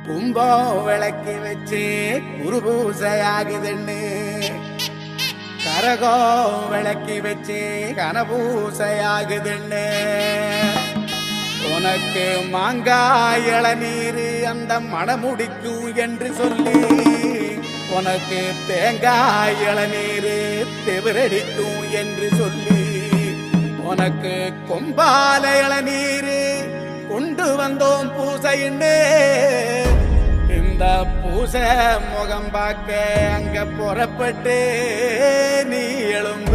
கும்பம் விளக்கி வச்சு குருபூசையாகுதுன்னு கரகம் விளக்கி வச்சு கனபூசையாகுதுன்னு உனக்கு மாங்காய் இளநீர் அந்த மணமுடிக்கும் என்று சொல்லி உனக்கு தேங்காய் இளநீர் தெவிரடிக்கும் என்று சொல்லி உனக்கு கொம்பால இளநீர் கொண்டு வந்தோம் பூசைன்னு இந்த பூசை முகம் பார்க்க அங்க புறப்பட்டு நீ எழும்ப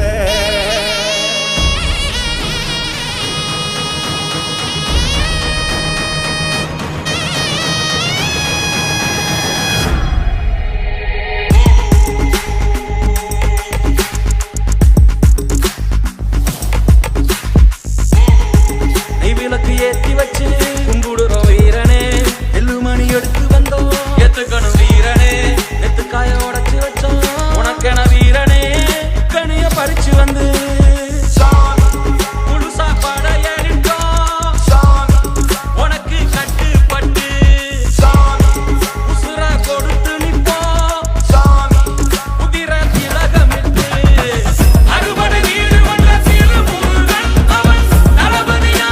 ஏத்தி வச்சு கும்பிடுறோம் வீரனே எல்லுமணி எடுத்து வந்தோம் எத்துக்கணும் வீரனே நெத்துக்காய உடச்சு வச்சோம் உனக்கென வீரனே கனிய பறிச்சு வந்து முழு சாப்பாட ஏறிட்டோம் உனக்கு கட்டுப்பட்டு உசுர கொடுத்து நிற்போம் உதிர திலகமிட்டு அறுபடை வீடு வந்த திருமுருகன் அவன் தளபதியா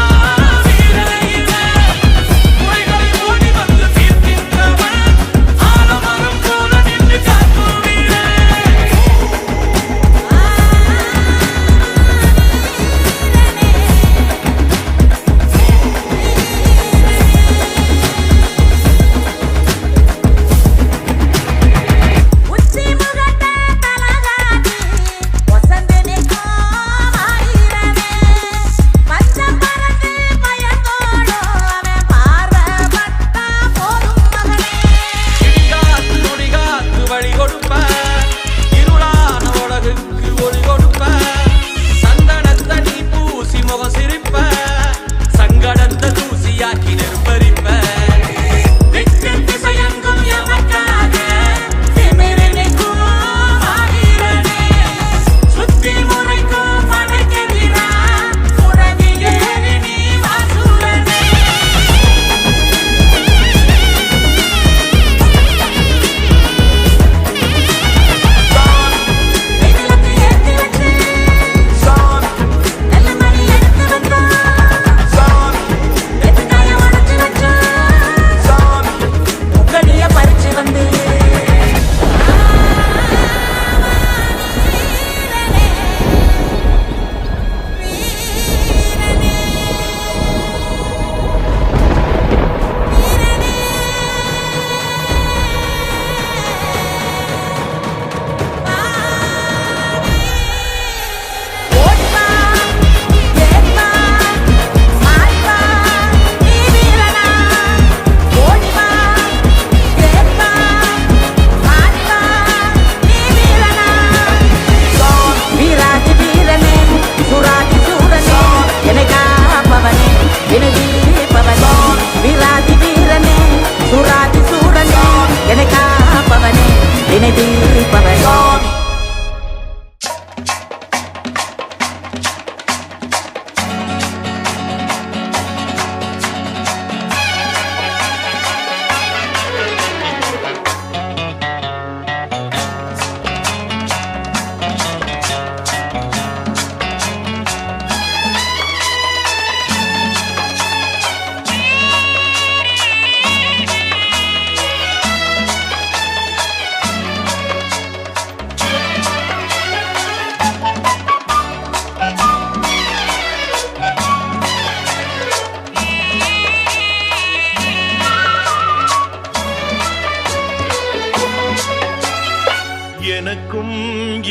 எனக்கும்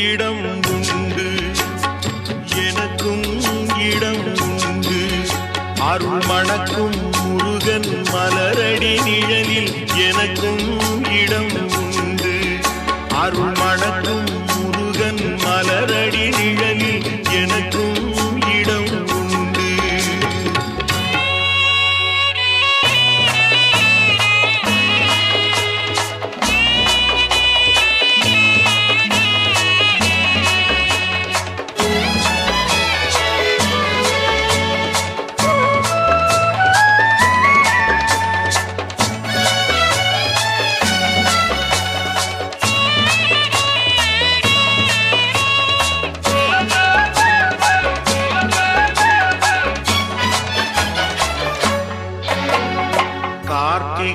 இடம் உண்டு எனக்கும் இடம் உண்டு அருள் மணக்கும் முருகன் மலரடி நிழலில் எனக்கும் இடம் உண்டு அருள் மணக்கும் முருகன் மலரடி நிழலில் எனக்கும் இடம் உண்டு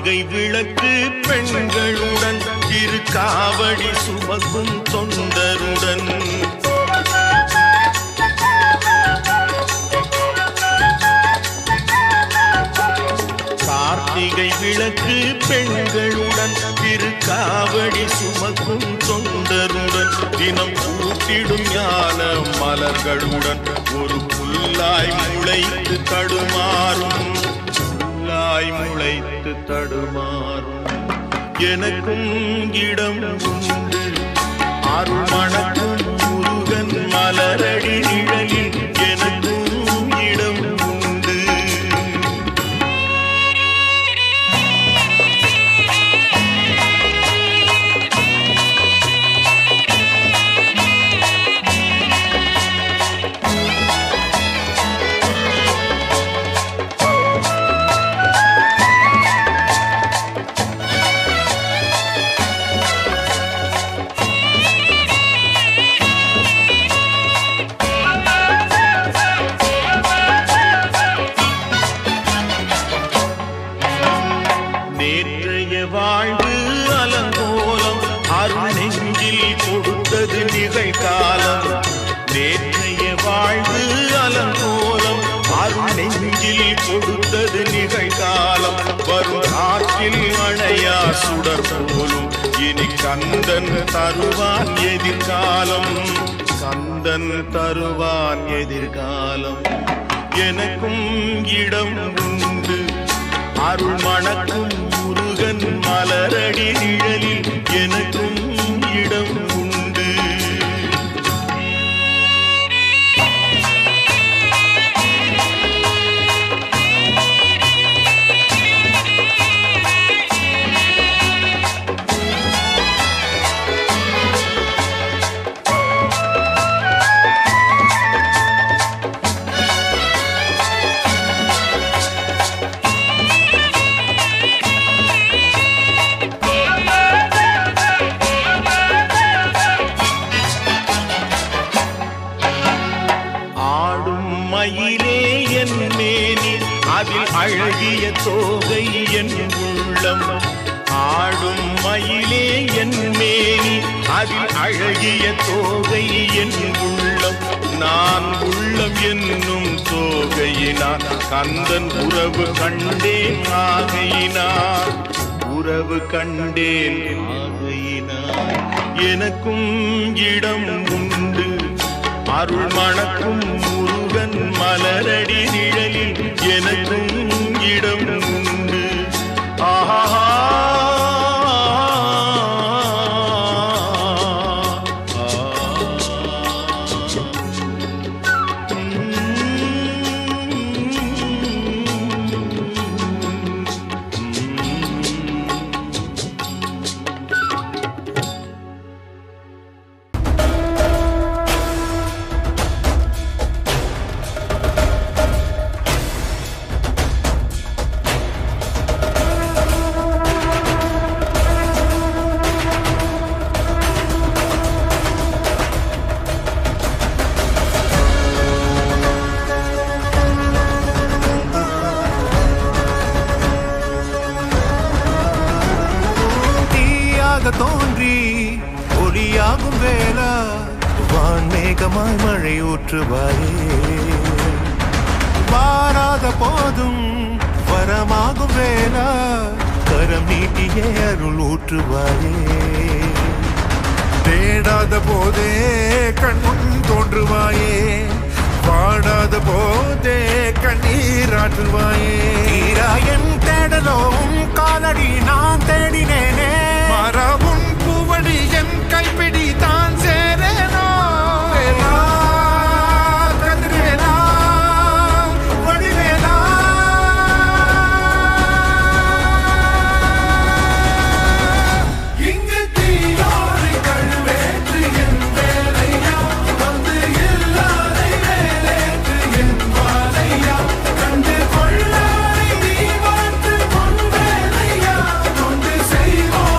கார்த்திகை விளக்கு பெண்களுடன் திருக்காவடி சுமக்கும் தொண்டருடன் கார்த்திகை விளக்கு பெண்களுடன் திருக்காவடி சுமக்கும் தொண்டருடன் தினம் கூட்டிடும் ஞான மலர்களுடன் ஒரு புல்லாய் முளைத்து தடுமாறும் முளைத்து தடுமாறும் எனக்கும் இடம் உண்டு அருள் மணக்கும் முருகன் மலரடி நிழலில் எனக்கும் இடம் உண்டு நேற்றைய வாழ்வு அலங்கோலம் அருள் நெஞ்சில் கொடுத்தது நிகழ்காலம் நேற்றைய வாழ்வு அலங்கோலம் அருள் நெஞ்சில் கொடுத்தது நிகழ்காலம் வரும் காற்றில் அணையா சுடர் போலும் இனி கந்தன் தருவான் எதிர்காலம் கந்தன் தருவான் எதிர்காலம் எனக்கும் இடம் உண்டு அருள் மணக்கும் முருகன் மலரடி நிழலில் எனக்கும் இடம் உண்டு மயிலே என் மேனி அதில் அழகிய தோகை என் உள்ளம் ஆடும் மயிலே என் மேனி அதில் அழகிய தோகை என் உள்ளம் நான் உள்ளம் என்னும் தோகையினார் கந்தன் உறவு கண்டேன் ஆகையினார் உறவு கண்டேன் ஆகையினார் எனக்கும் இடம் உண்டு அருள் மணக்கும் முருகன் மலரடி நிழலில் எனக்கும் இடம் உண்டு ஆஹா தோன்றி ஒளியாகும் வேளா வான்மேகமாய் மழை ஊற்றுவாயே வாராத போதும் வரமாகும் வேளா கரம் நீட்டியே அருள் ஊற்றுவாயே தேடாத போதே கண்முன் தோன்றுவாயே பாடாத போதே கண்ணீராற்றுவாயே என் தேடலும் காலடி நான் தேடினேனே மாறாவும் பூவடி என் கைப்பிடி தான் சேரேனோ கதிரேனா வடிவேலா இங்கு தீயோடு கழுவேற்று என் வேலையா வந்து இல்லாதை வேலேற்று என் வாழையா கண்டு கொள்ளாரை நீ வாழ்த்து பொன் வேலையா கொண்டு செய்வோம்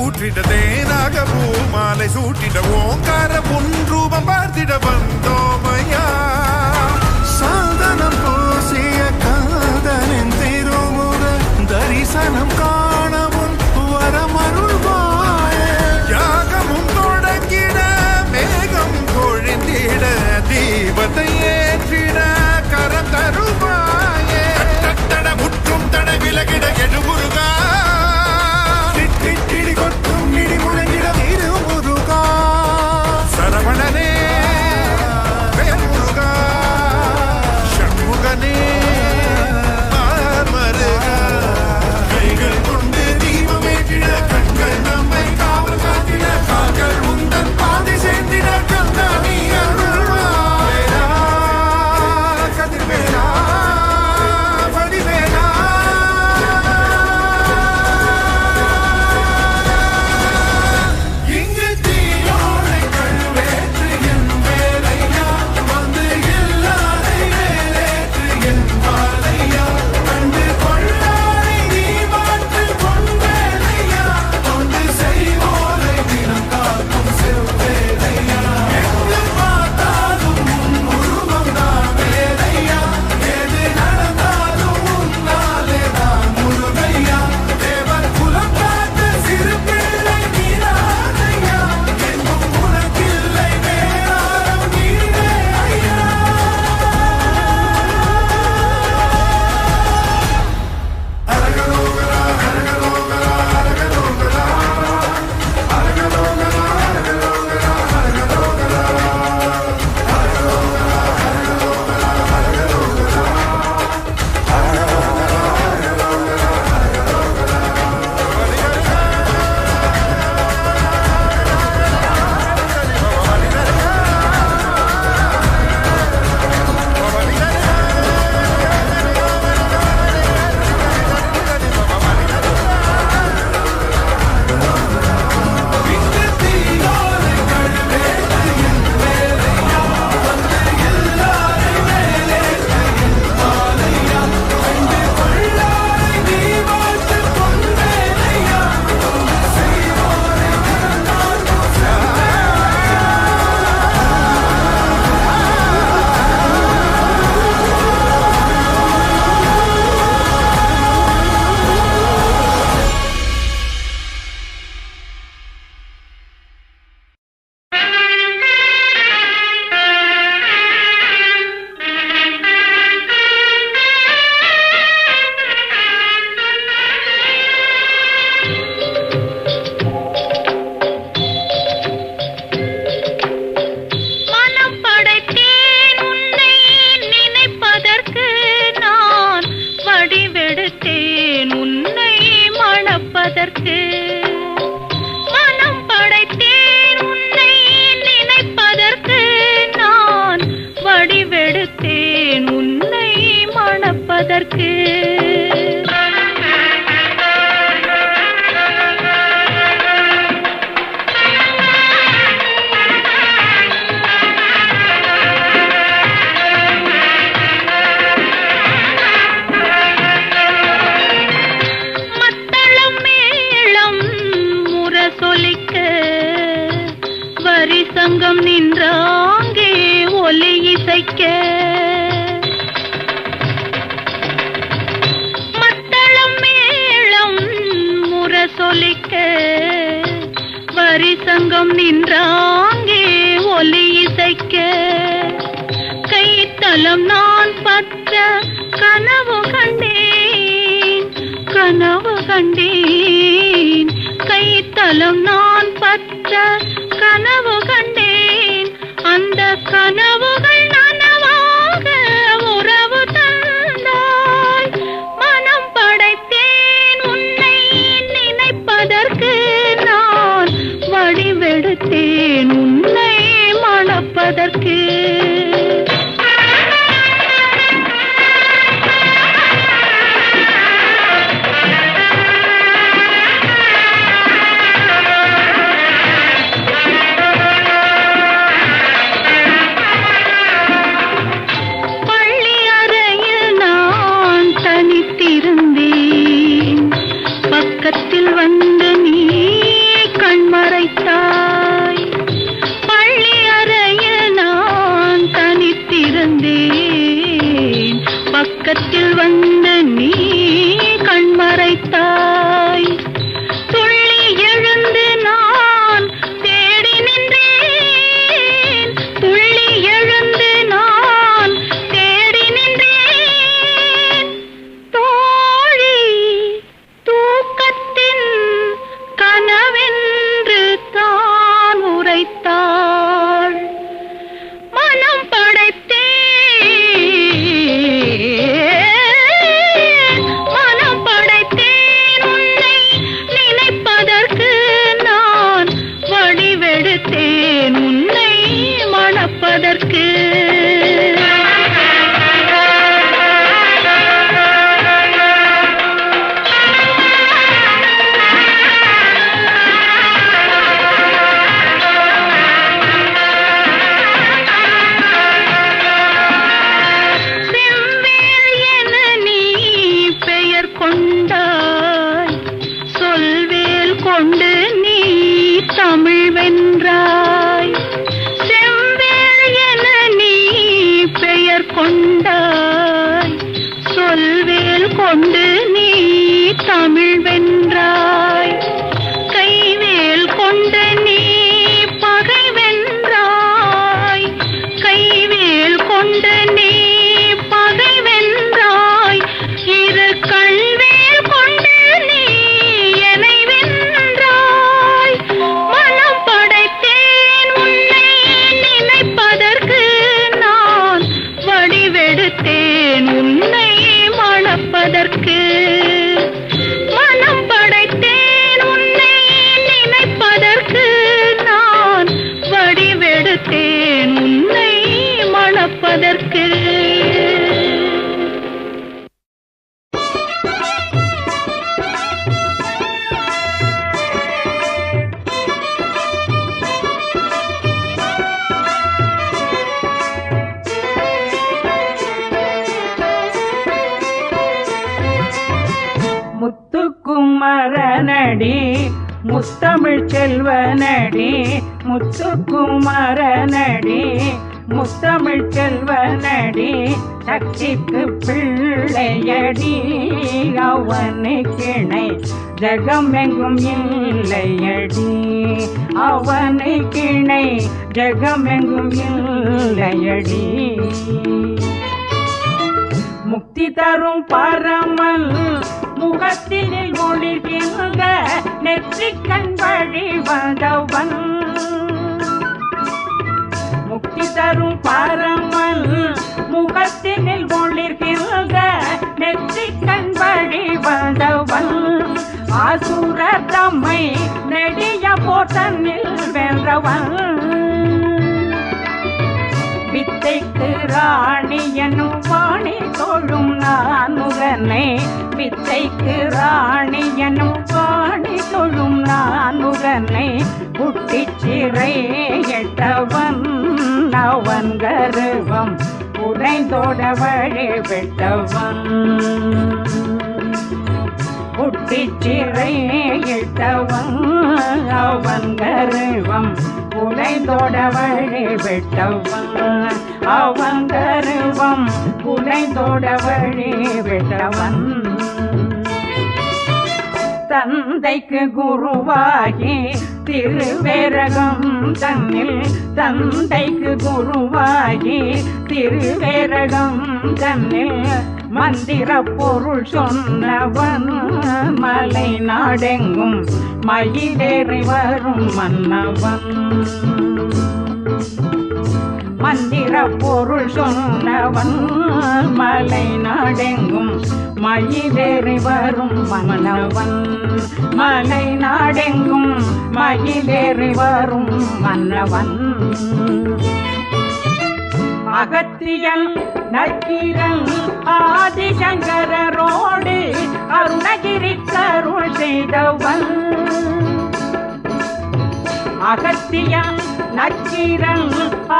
ஊற்றிட தேனாக பூமாலை சூட்டிட ஓங்கார பொன்ரூபம் பார்த்திட வந்தோமையா சாதனம் பூசிய காதலின் திருமுக தரிசனம் காணவும் வரமருள்வாயே யாகமும் தொடங்கிட மேகம் பொழிந்திட தீபத்தை ஏற்றிட கரம் தருவாயே தட முற்றும் தட விலகிட எழுமுருகா திட்டிடி கொட்டும் இடி முழங்கிட திருமுருகா சரவணனே வேல்முருகா சண்முகனே மருகா கைகள் கொண்டு தீபமேற்றிட கண்கள் நம்மை காவல் காத்திட கால்கள் உந்தன் பாதை சேர்ந்திட கந்தானி அருள்வாயா கதிர்வேலா வடிவேலா இங்கு தீயோனை கழுவேற்று என் வேலையா வந்து இல்லாதை வேலேற்று என் வாழையா கண்டு கொள்ளாரை நீ மாற்று பொன்வேலையா கொண்டு செய்வோரை தினம் காக்கும் செவ்வேலையா எங்கு பார்த்தாலும் உன் உருவம் தான் வேலையா எது நடந்தாலும் உன்னாலே தான் முருகையா தேவர் குலம் காத்த சிறு பிள்ளை நீரானையா எங்கும் உனக்கில்லை வேறாரம் நீரே ஐயா அரகரோகரா அரகரோகரா அரகரோகரா அரகரோகரா அரகரோகரா அரகரோகரா இங்கு தீயோனை கழுவேற்று என் வேலையா வந்து இல்லாதை வேலேற்று என் வாழையா கண்டு கொள்ளாரை நீ மாற்று பொன்வேலையா கொண்டு செய்வோரை தினம் காக்கும் மனம் படைத்தேன் உன்னை நினைப்பதற்கு நான் வடிவெடுத்தேன் உன்னை மணப்பதற்கு மனம் படைத்தேன் உன்னை நினைப்பதற்கு நான் வடிவெடுத்தேன் உன்னை மணப்பதற்கு மத்தளம் மேளம் முரசொலிக்க வரி சங்கம் நின்றாங்கே ஒலி இசைக்க மத்தளம் மேளம் முரசொலிக்க வரி சங்கம் நின்றாங்கே ஒலி இசைக்க கைத்தலம் நான் பற்ற கனவு கண்டேன் கனவு கண்டேன் கைத்தலம் நான் பற்ற கனவு கண்டேன் அந்த கனவுகள் நனவாக உறவு தந்தாய் மனம் படைத்தேன் உன்னை நினைப்பதற்கு நான் வடிவெடுத்தேன் உன்னை மணப்பதற்கு முத்துக்குமரனடி முத்தமிழ் செல்வனடி முத்துக்குமரனடி முத்தமிழ் செல்வனடி சக்திக்கு பிள்ளையடி அவனுக்கிணை ஜகமெங்கும் இல்லையடி அவனுக்கிணை ஜகமெங்கும் இல்லையடி முக்தி தரும் பரமல் முகத்தினில் ஒளிர்கின்ற நெற்றிக்கண் வழி வந்தவன் முக்தி தரும் பரமல் முகத்தினில் ஒளிர்கின்ற நெற்றிக்கண் வழி வந்தவன் ஆசுர தம்மை நெடிய போத்தனில் வென்றவன் வித்தைக்கு ராணி எனும் வாணி தோழும் நானுகனை வித்தைக்கு ராணி எனும் வாணி தோழும் நானுகனை குட்டிச் சிறை எட்டவன் அவன் கருவம் உடைந்தோட வழி விட்டவன் குட்டிச் சிறை எட்டவன் அவன் கருவம் புனைந்தோட வழி விட்டவன் அவன் கருவம் புனைந்தோட வழி விட்டவன் தந்தைக்கு குருவாகி திருவேரகம் தன்னில் தந்தைக்கு குருவாகி திருவேரகம் தன்னில் மந்திர பொருள் சொன்னவன் மலை நாடெங்கும் மயிலேறி வரும் மன்னவன் மந்திர பொருள் சொன்னவன் மலை நாடெங்கும் மயிலேறி வரும் மன்னவன் மலை நாடெங்கும் மயிலேறி வரும் மன்னவன் அகத்தியன் நக்கீரன் ஆதிசங்கரோடு அருணகிரி கருள் செய்தவன் அகத்தியன் நக்கீரன்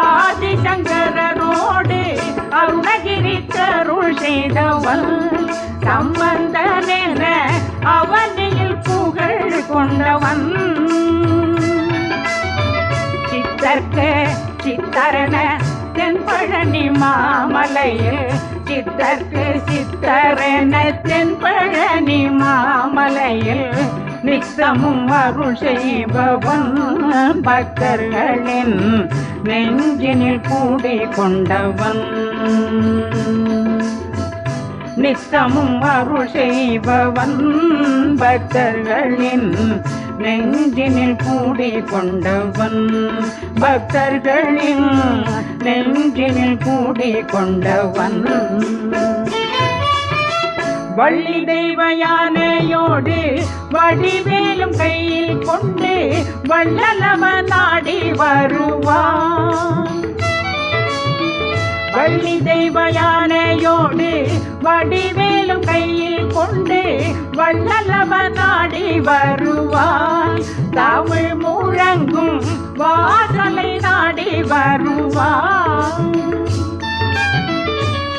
ஆதிசங்கரோடு அருணகிரி கருள் செய்தவன் சம்பந்தனென அவனில் புகழ் கொண்டவன் சித்தர்க்கு சித்தரன தென்பழனி மாமலையில் சித்தர்க்கு சித்தரென தென்பழனி மாமலையில் நித்தமும் அருள் செய்பவன் பக்தர்களின் நெஞ்சினில் கூடி கொண்டவன் நித்தமும் அருள் செய்பவன் பக்தர்களின் நெஞ்சினில் கூடி கொண்டவன் பக்தர்களின் நெஞ்சினில் கூடி கொண்டவன் வள்ளி தெய்வ யானையோடு வடிவேலும் கையில் கொண்டு வள்ளலவ நாடி வருவான் வள்ளி தெய்வ யானையோடு வடிவேலும் கையில் கொண்டு வள்ளலவ நாடி வருவான் தமிழ் முழங்கும் வாசலை நாடி வருவான்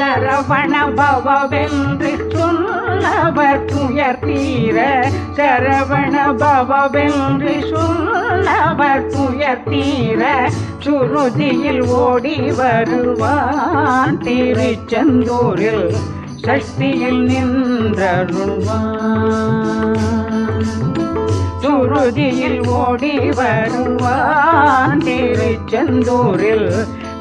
சரவண பவவென்று சொன்னவர் துயர் தீர சரவண பவவென்று சொன்னவர் துயர் தீர சுருதியில் ஓடி வருவான் திருச்செந்தூரில் சஷ்டியில் நின்றருள்வான் சுருதியில் ஓடி வருவான் திருச்செந்தூரில்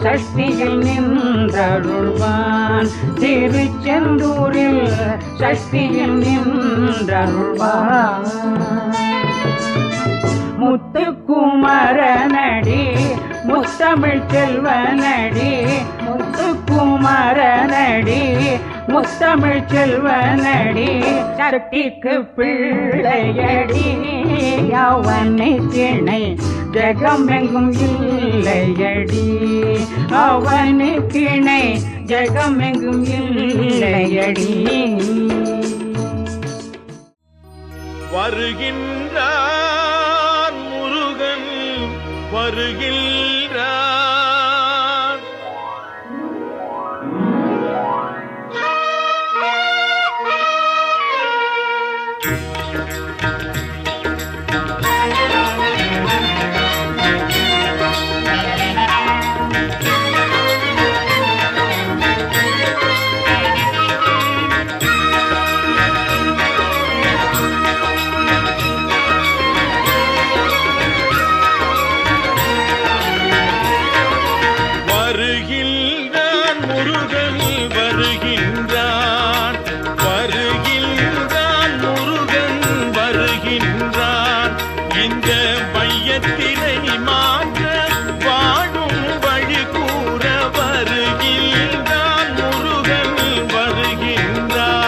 சஷ்டியில் நின்றருள்வான் திருச்செந்தூரில் சஷ்டியில் நின்றருள்வான் முத்துக்குமரனடி முத்தமிழ் செல்வனடி முத்துக்குமரனடி முத்தமிழ் செல்வனடி சக்திக்கு பிள்ளையடி அவனை திணை ஜெகமெங்கும் இல்லையடி அவனுக்கு இணை ஜெகமெங்கும் இல்லையடி வருகின்றார் முருகன் வருகின்றார் வருகின்றான் முருகன் வருகின்றான், வருகின்றான் முருகன் வருகின்றான். இந்த மையத்தினை மாற்ற வாழும் வழி கூற வருகின்றான் முருகன் வருகின்றான்.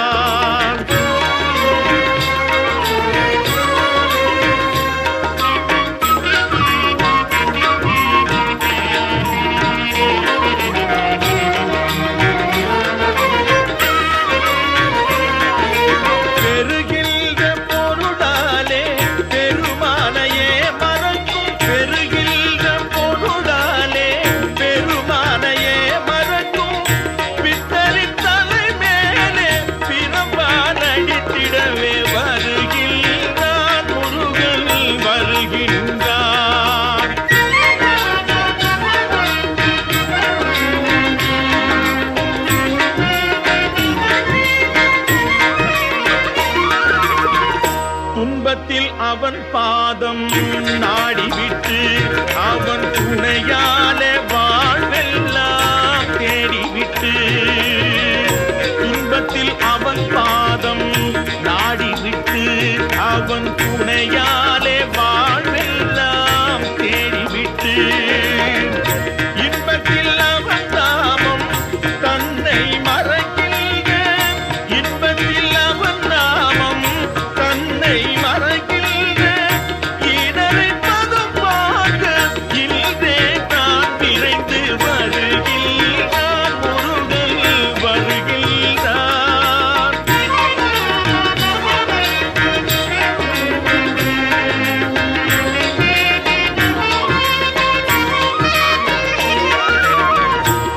பெருகின்ற பொருளாலே பெருமானையே மறக்கும், பெருகின்ற பொருளாலே பெருமானையே மறக்கும். பித்தரின் தலை மேலே பிரம்பான் அடித்திடவே வருகின்றான் முருகன் வருகின்றான். துன்பத்தில் அவன் பாதம் நாடிவிட்டு அவன் துணையாலே வாழ்வெல்லாம் தேடிவிட்டு, துன்பத்தில் அவன் பாதம் நாடிவிட்டு அவன் துணையாலே வாழ்வெல்லாம் தேடிவிட்டு, இன்பத்தில் அவன் தாமம் தன்னை மறக்கின்ற, இன்பத்தில் அவன் நாமம் தன்னை மறக்கின்ற, இடரை பதம் பார்க்க இன்றே தான் விரைந்து வருகின்றான் முருகன் வருகின்றான்.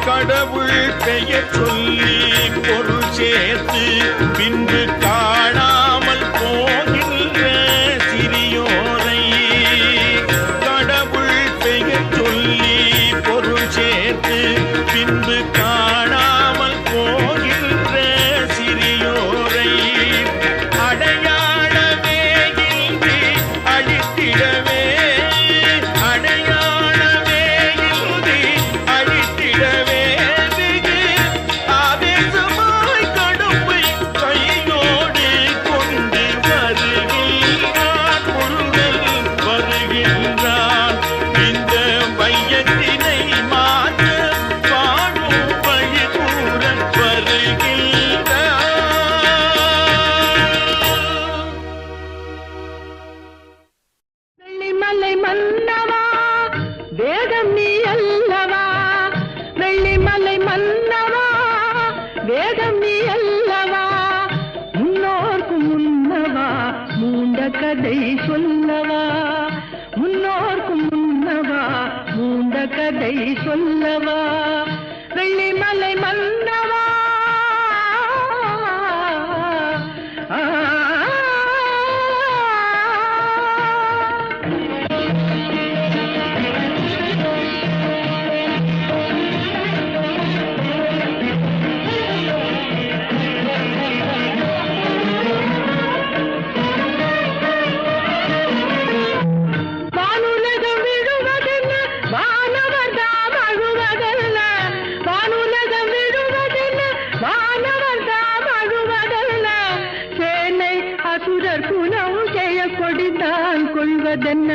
கடவுள் பெயர் சொல்லி பொருள் சேர்த்து பின்பு காணாமல் போகின்ற சிறியோரை, கடவுள் பெயர் சொல்லி பொருள் சேர்த்து பின்பு காணாமல் போகின்ற சிறியோரை, அடையாளமே இன்றி அழித்திடவே, அடையாளமே இன்றி அழித்திடவே வெகு ஆவேசமாய் கடுப்பை கையோடு கொண்டு வருகின்றான் முருகன் வருகின்றான். இந்த மையத்தினை மாற்ற வாழும் வழி கூற வருகின்றான். வெள்ளிமலை மன்னவா வேதம் நீ அல்லவா, வெள்ளிமலை மன்னவா வேதம் நீ அல்லவா, முன்னோர்க்கும் முன்னவா மூண்ட கதை சொல்லவா, முன்னோர்க்கும் முன்னவா மூண்ட கதை சொல்லவா, வெள்ளிமலை மன்னவா. வானுலகம் விழுவதென்ன வானவர் தாம் அழுவதல்ல, வானுலகம் விழுவதென்ன வானவர் தாம் அழுவதல்ல, சேனை அசுரர் குலம் ஜெய கொடிதான் கொள்வதென்ன,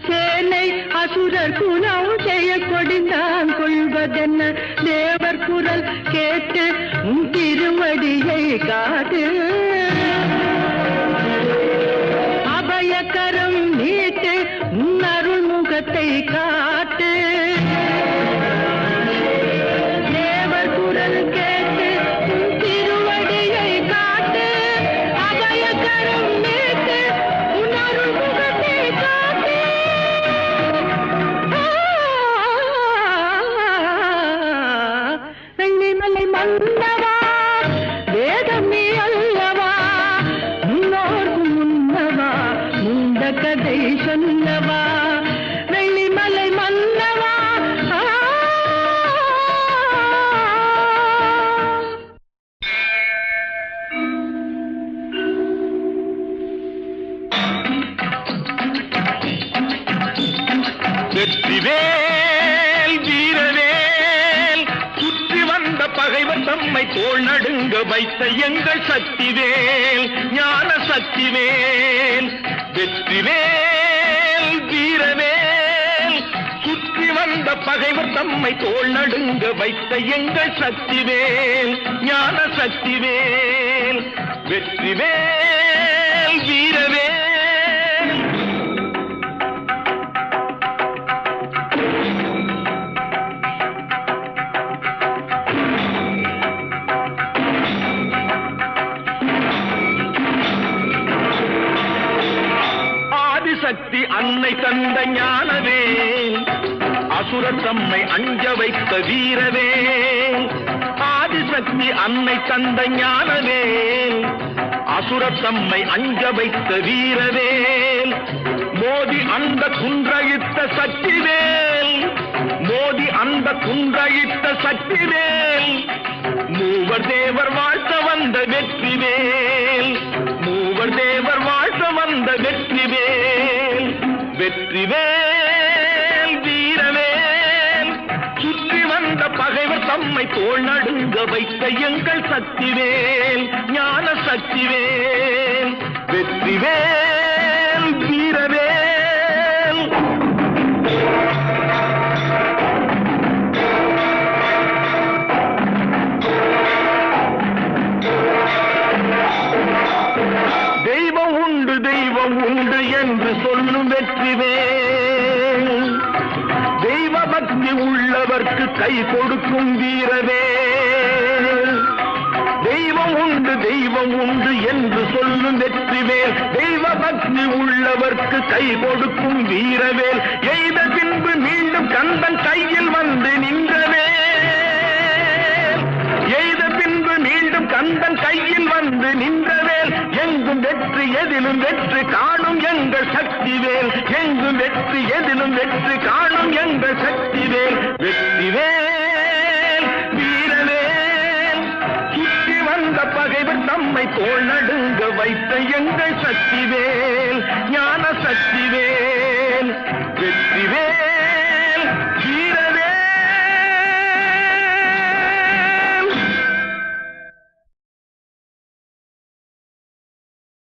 சேனை அசுரர் குலம் ஜெய கொடிதான் கொள்வதென்ன, தேவர் குரல் கேட்டு உன் திருவடியை காட்டு, அபயக்கரம் நீட்டு உன் அருள் முகத்தை காட்டு, தேவர் குரல் கேட்டு உன் திருவடியை காட்டு, அபயக்கரம் நீட்டு உன் அருள் முகத்தை காட்டு. வெள்ளிமலை மன்னவா வேதம் நீ அல்லவா, தோள் நடுங்க வைத்த எங்கள் சக்திவேல் ஞான சக்திவேல் வெற்றிவேல் வீரவேல் சுற்றி வந்த பகைவர் தம்மை தோள் நடுங்க வைத்த எங்கள் சக்திவேல் ஞான சக்திவேல் வெற்றிவேல் வீரவேல். ஆதிசக்தி அன்னை தந்த ஞானவேல் அசுரர் தம்மை அஞ்ச வைத்த வீரவேல். ஆதிசக்தி அன்னை தந்த ஞானவேல் அசுரர் தம்மை அஞ்ச வைத்த வீரவேல். மோதி அந்த குன்றழித்த சக்திவேல் மோதி அந்த குன்றழித்த சக்திவேல். மூவர் தேவர் வாழ்த்த வந்த வெற்றிவேல் மூவர் தேவர் வாழ்த்த வந்த வெற்றிவேல் வெற்றிவேல் வீரவேல். சுற்றி வந்த பகைவர் தம்மை தோள் நடுங்க வைத்த எங்கள் சக்திவேல் ஞான சக்திவேல் வெற்றிவேல் வீரவேல். தெய்வம் உண்டு தெய்வம் உண்டு என்று சொல்லும் வெற்றிவேல். தெய்வ பக்தி உள்ளவர்க்கு கை கொடுக்கும் வீரவேல். தெய்வம் உண்டு என்று சொல்லும் வெற்றிவேல். தெய்வ பக்தி உள்ளவர்க்கு கை கொடுக்கும் வீரவேல். எய்த பின்பு மீண்டும் கந்தன் கையில் வந்து நின்றவேல். எய்த பின்பு மீண்டும் கந்தன் கையில் வந்து நின்றவேல். எங்கும் வெற்றி எதிலும் வெற்றி காணும் எங்கள் சக்திவேல். எங்கும் வெற்றி எதிலும் வெற்றி காணும் எங்கள் சக்திவேல் வெற்றிவேல் வீரவேல். சுற்றி வந்த பகைவர் தம்மை தோள் நடுங்க வைத்த எங்கள் சக்திவேல் ஞான சக்தி